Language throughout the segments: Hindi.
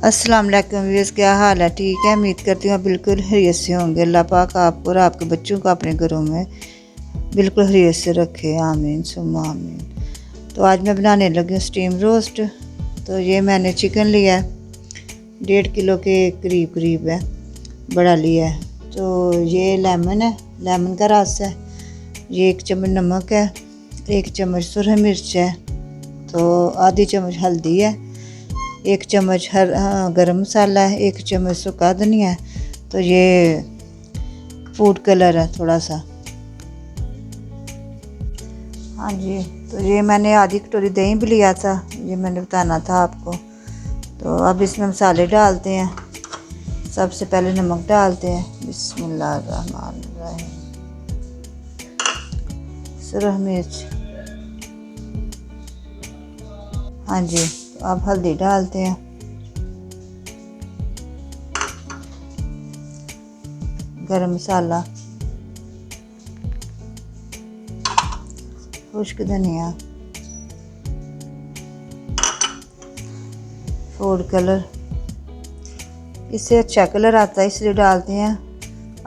अस्सलाम वालेकुम व्यूअर्स, क्या हाल है? ठीक है, उम्मीद करती हूँ बिल्कुल खैरियत से होंगे। अल्लाह पाक आपको और आपके बच्चों को अपने घरों में बिल्कुल खैरियत से रखे, आमीन सुम्मा आमीन। तो आज मैं बनाने लगी हूँ स्टीम रोस्ट। तो ये मैंने चिकन लिया है, 1.5 किलो के करीब है, बड़ा लिया है। तो ये लेमन है, लेमन का रस है, ये 1 चम्मच नमक है, 1 चम्मच सुरख मिर्च है, तो आधी चम्मच हल्दी है, 1 चम्मच गरम मसाला है, 1 चम्मच सूखा धनिया है, तो ये फूड कलर है थोड़ा सा। हाँ जी, तो ये मैंने आधी कटोरी दही भी लिया था, ये मैंने बताना था आपको। तो अब इसमें मसाले डालते हैं। सबसे पहले नमक डालते हैं, बिस्मिल्लाहिर्रहमानिर्रहीम, सुरख मिर्च, हाँ जी। तो अब हल्दी डालते हैं, गरम मसाला, खुश्क धनिया, फूड कलर, इससे अच्छा कलर आता है इसलिए डालते हैं।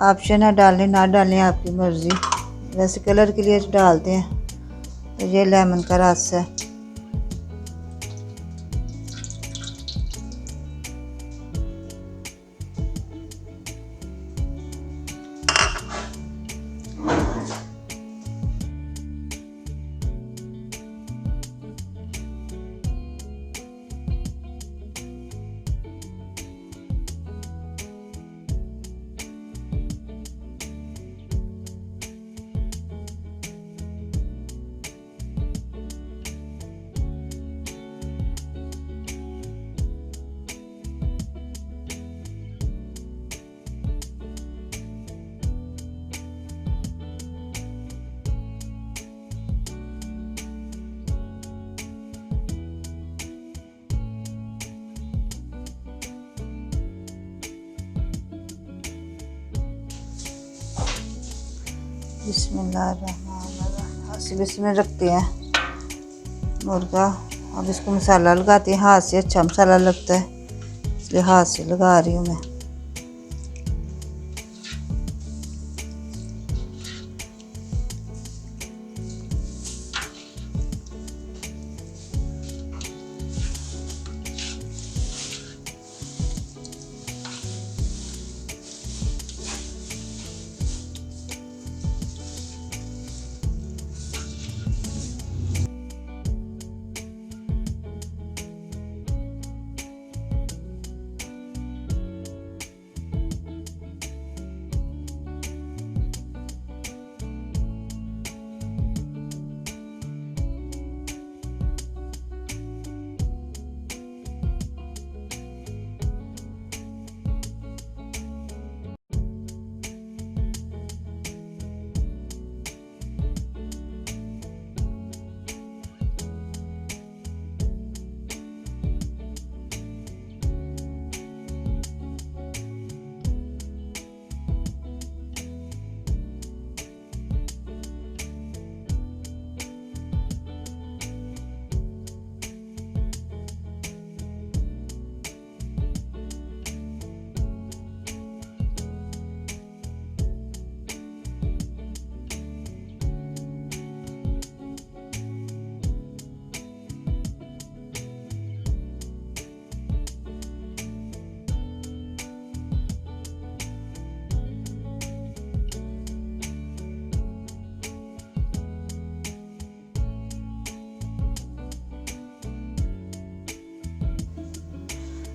ऑप्शन है डालने ना डालने, आपकी मर्ज़ी, वैसे कलर के लिए डालते हैं। तो ये लेमन का रस है, बिस्मिल्लाहिर्रहमानिर्रहीम। इसमें रखते हैं मुर्गा। अब इसको मसाला लगाते हैं, हाथ से अच्छा मसाला लगता है इसलिए हाथ से लगा रही हूँ मैं।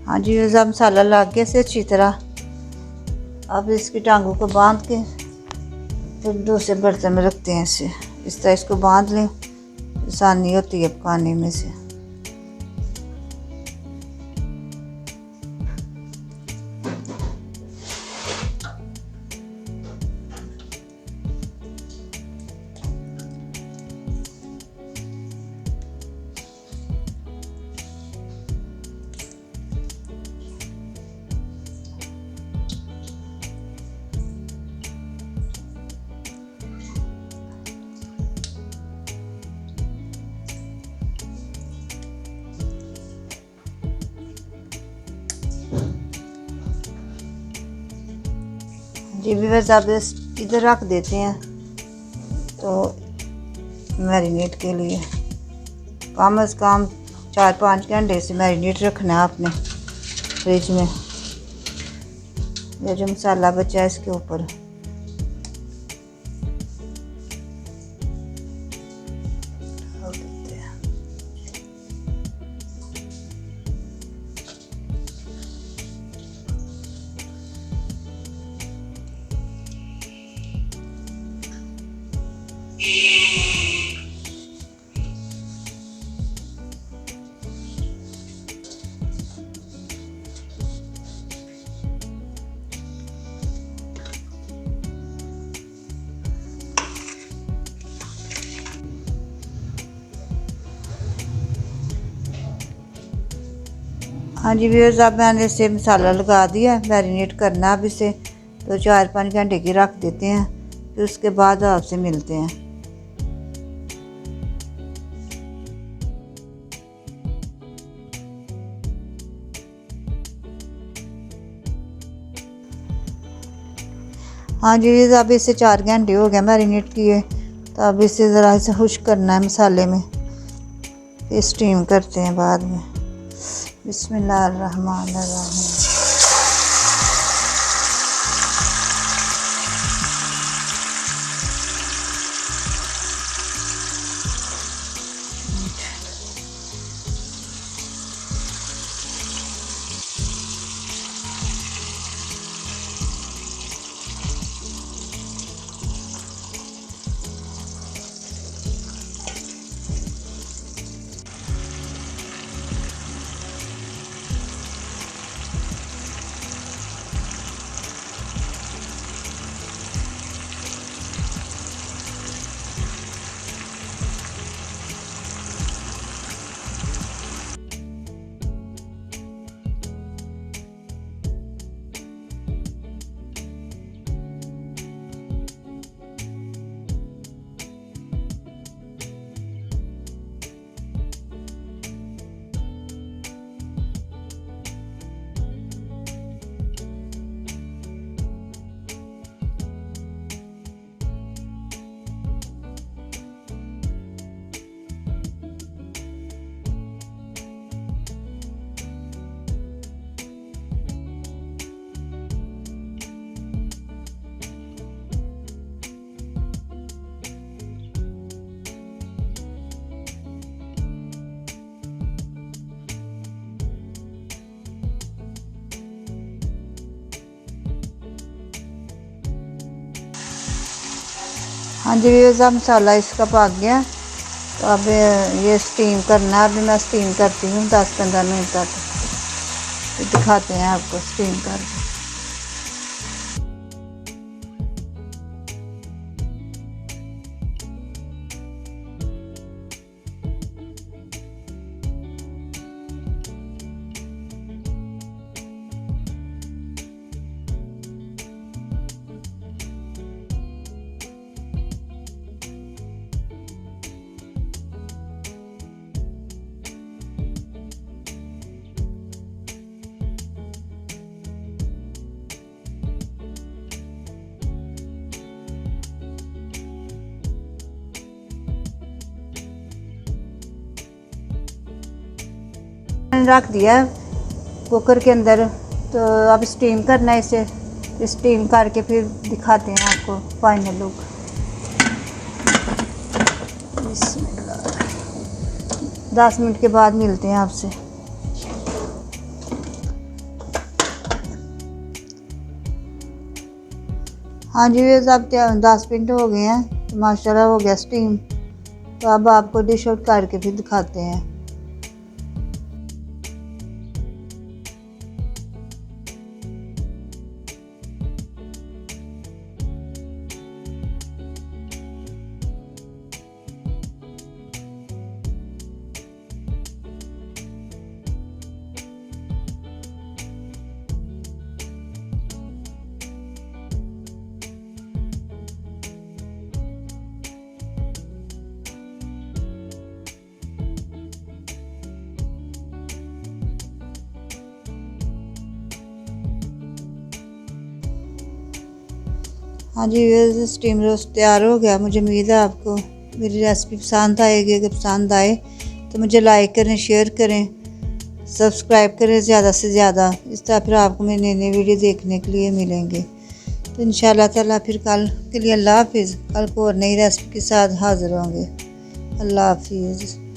हाँ जी, जब मसाला लग गया से अच्छी तरह, अब इसकी टांगों को बांध के फिर दूसरे बर्तन में रखते हैं। इसे इस तरह इसको बांध लें, आसानी होती है पकाने में से। जी व्यूअर्स, अब इधर रख देते हैं तो मैरिनेट के लिए कम अज़ कम 4-5 घंटे से मैरिनेट रखना है आपने फ्रिज में। ये जो मसाला बचा है इसके ऊपर डाल देते हैं। हाँ जी व्यूअर्स, अब मैंने इसे मसाला लगा दिया, मैरिनेट करना अब इसे तो 4-5 घंटे की रख देते हैं, फिर उसके बाद आपसे मिलते हैं। हाँ जी व्यूअर्स, अब इसे 4 घंटे हो गया मैरिनेट किए, तो अब इसे ज़रा से खुश्क करना है मसाले में, फिर स्टीम करते हैं बाद में। बिस्मिल्लाहिर्रहमानिर्रहीम। हाँ जी व्यूअर्स, अब मसाला इसका पक गया, तो अब ये स्टीम करना है। अभी मैं स्टीम करती हूँ 10-15 मिनट तक, तो दिखाते हैं आपको स्टीम करके। रख दिया कुकर के अंदर, तो अब स्टीम करना है इसे। स्टीम करके फिर दिखाते हैं आपको फाइनल लुक। 10 मिनट के बाद मिलते हैं आपसे। हाँ जी ये अब 10 मिनट हो गए हैं, तो माशाल्लाह हो गया स्टीम। तो अब आपको डिश आउट करके फिर दिखाते हैं। हाँ जी, ये स्टीम रोस्ट तैयार हो गया। मुझे उम्मीद है आपको मेरी रेसिपी पसंद आएगी। अगर पसंद आए तो मुझे लाइक करें, शेयर करें, सब्सक्राइब करें ज़्यादा से ज़्यादा। इस तरह फिर आपको मेरी नई नई वीडियो देखने के लिए मिलेंगे। तो इंशाल्लाह ताला फिर कल के लिए अल्लाह हाफिज़। कल को और नई रेसिपी के साथ हाज़िर होंगे। अल्लाह हाफिज़।